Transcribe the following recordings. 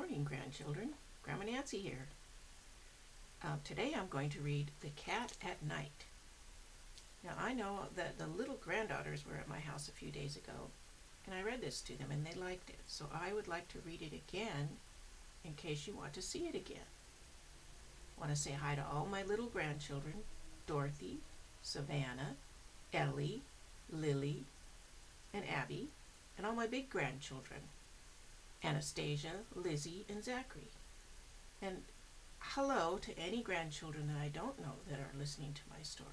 morning, grandchildren. Grandma Nancy here. Today I'm going to read The Cat at Night. Now I know that the little granddaughters were at my house a few days ago, and I read this to them and they liked it, so I would like to read it again in case you want to see it again. I want to say hi to all my little grandchildren, Dorothy, Savannah, Ellie, Lily, and Abby, and all my big grandchildren, Anastasia, Lizzie, and Zachary. And hello to any grandchildren that I don't know that are listening to my story.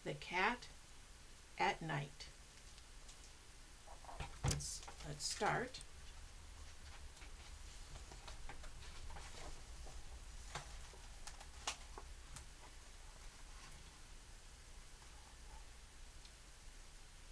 The Cat at Night. Let's start.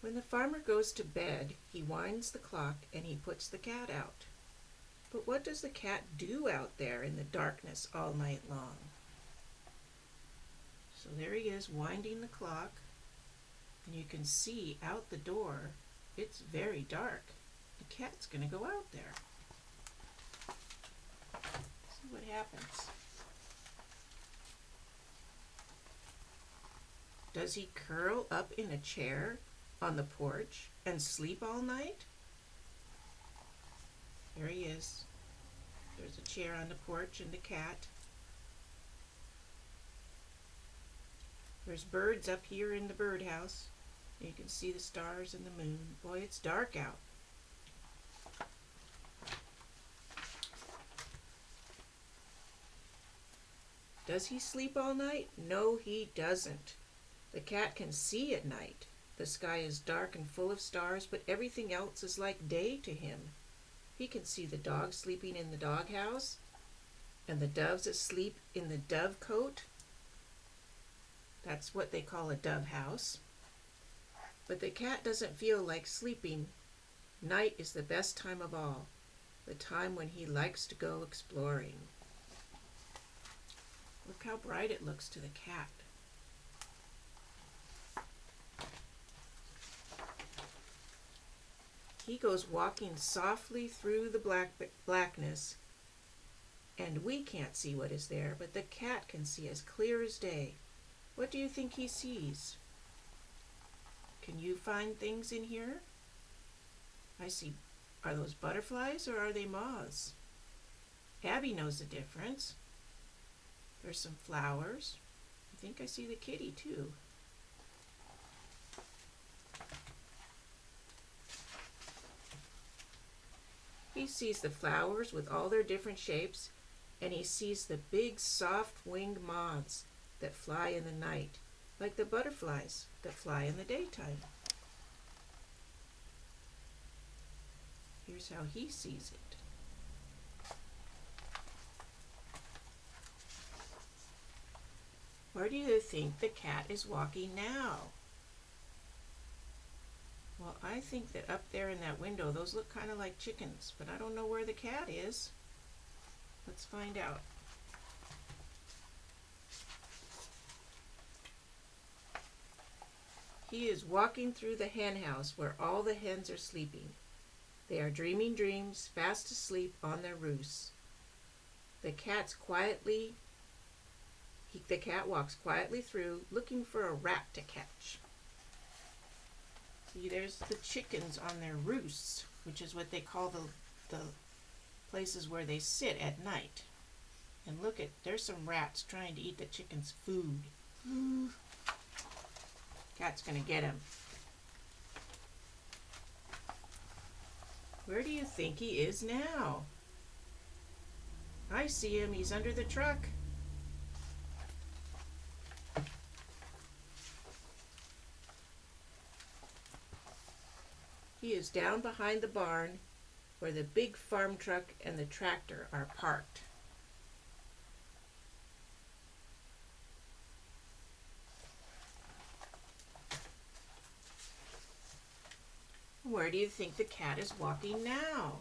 When the farmer goes to bed, he winds the clock and he puts the cat out. But what does the cat do out there in the darkness all night long? So there he is winding the clock, and you can see out the door, it's very dark. The cat's going to go out there. See what happens. Does he curl up in a chair on the porch and sleep all night? There he is. There's a chair on the porch and the cat. There's birds up here in the birdhouse. You can see the stars and the moon. Boy, it's dark out. Does he sleep all night? No, he doesn't. The cat can see at night. The sky is dark and full of stars, but everything else is like day to him. He can see the dog sleeping in the doghouse, and the doves asleep in the dove cote. That's what they call a dove house. But the cat doesn't feel like sleeping. Night is the best time of all, the time when he likes to go exploring. Look how bright it looks to the cat. He goes walking softly through the blackness, and we can't see what is there, but the cat can see as clear as day. What do you think he sees? Can you find things in here? I see. Are those butterflies or are they moths? Abby knows the difference. There's some flowers. I think I see the kitty too. He sees the flowers with all their different shapes, and he sees the big soft-winged moths that fly in the night, like the butterflies that fly in the daytime. Here's how he sees it. Where do you think the cat is walking now? Well, I think that up there in that window, those look kind of like chickens, but I don't know where the cat is. Let's find out. He is walking through the hen house where all the hens are sleeping. They are dreaming dreams, fast asleep on their roosts. The cat walks quietly through, looking for a rat to catch. See, there's the chickens on their roosts, which is what they call the places where they sit at night. And look, there's some rats trying to eat the chickens' food. Cat's gonna get him. Where do you think he is now? I see him. He's under the truck. He is down behind the barn where the big farm truck and the tractor are parked. Where do you think the cat is walking now?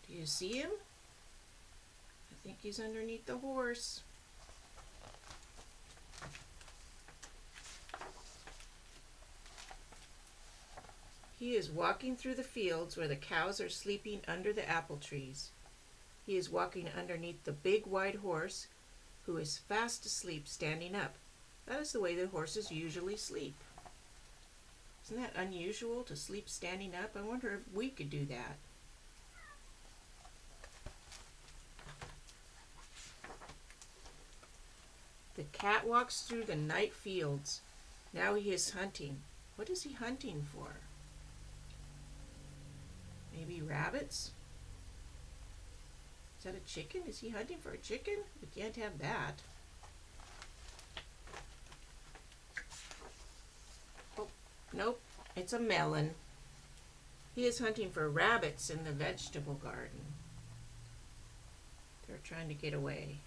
Do you see him? I think he's underneath the horse. He is walking through the fields where the cows are sleeping under the apple trees. He is walking underneath the big white horse, who is fast asleep standing up. That is the way the horses usually sleep. Isn't that unusual to sleep standing up? I wonder if we could do that. The cat walks through the night fields. Now he is hunting. What is he hunting for? Maybe rabbits? Is that a chicken? Is he hunting for a chicken? We can't have that. Oh, nope, it's a melon. He is hunting for rabbits in the vegetable garden. They're trying to get away.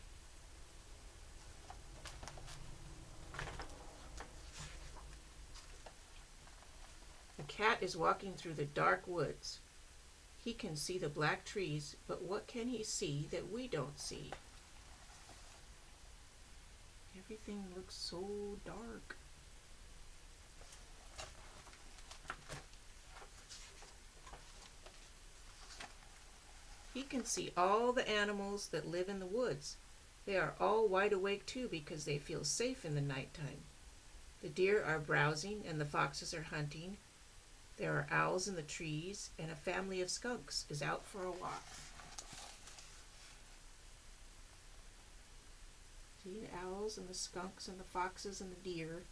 The cat is walking through the dark woods. He can see the black trees, but what can he see that we don't see? Everything looks so dark. He can see all the animals that live in the woods. They are all wide awake too because they feel safe in the nighttime. The deer are browsing and the foxes are hunting. There are owls in the trees, and a family of skunks is out for a walk. See the owls and the skunks and the foxes and the deer.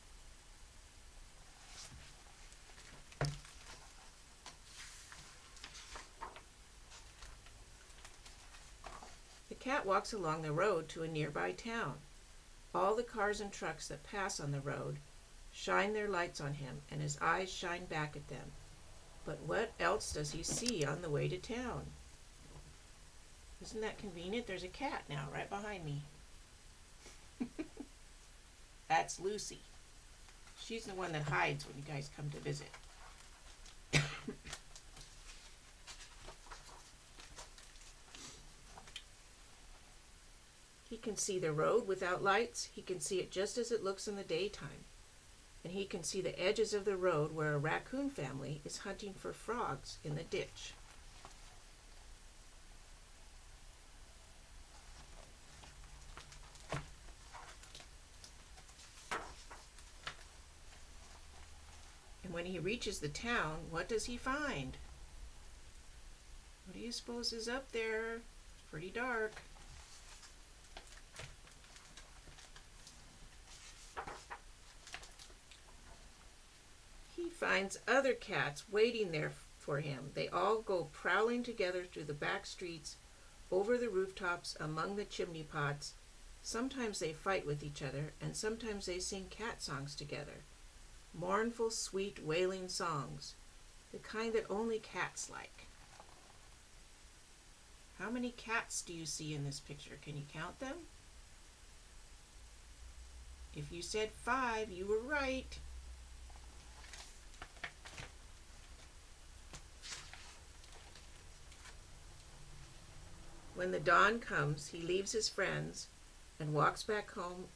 The cat walks along the road to a nearby town. All the cars and trucks that pass on the road shine their lights on him, and his eyes shine back at them. But what else does he see on the way to town? Isn't that convenient? There's a cat now right behind me. That's Lucy. She's the one that hides when you guys come to visit. He can see the road without lights. He can see it just as it looks in the daytime. And he can see the edges of the road where a raccoon family is hunting for frogs in the ditch. And when he reaches the town, what does he find? What do you suppose is up there? It's pretty dark. He finds other cats waiting there for him. They all go prowling together through the back streets, over the rooftops, among the chimney pots. Sometimes they fight with each other, and sometimes they sing cat songs together. Mournful, sweet, wailing songs, the kind that only cats like. How many cats do you see in this picture? Can you count them? If you said 5, you were right. When the dawn comes, he leaves his friends and walks back home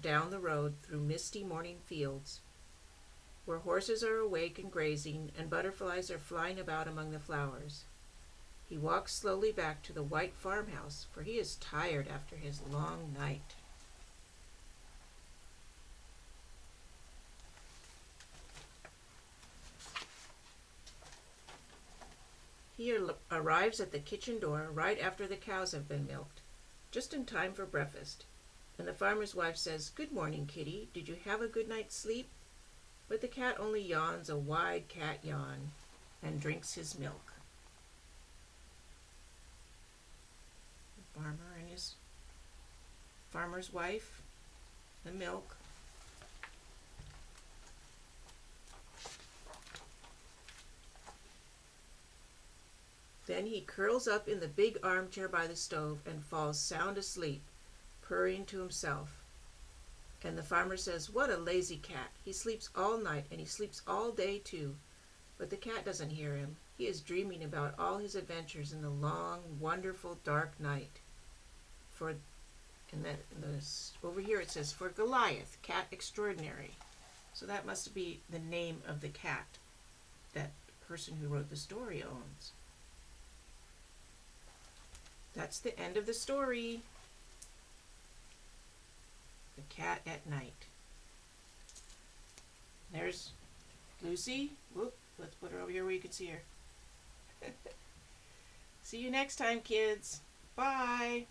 down the road through misty morning fields, where horses are awake and grazing and butterflies are flying about among the flowers. He walks slowly back to the white farmhouse, for he is tired after his long night. He arrives at the kitchen door right after the cows have been milked, just in time for breakfast. And the farmer's wife says, "Good morning, Kitty. Did you have a good night's sleep?" But the cat only yawns a wide cat yawn and drinks his milk. The farmer and his farmer's wife, the milk. Then he curls up in the big armchair by the stove and falls sound asleep, purring to himself. And the farmer says, "What a lazy cat. He sleeps all night and he sleeps all day too." But the cat doesn't hear him. He is dreaming about all his adventures in the long, wonderful, dark night. Over here it says, "For Goliath, cat extraordinary." So that must be the name of the cat that person who wrote the story owns. That's the end of the story. The Cat at Night. There's Lucy. Whoop, let's put her over here where you can see her. See you next time, kids. Bye.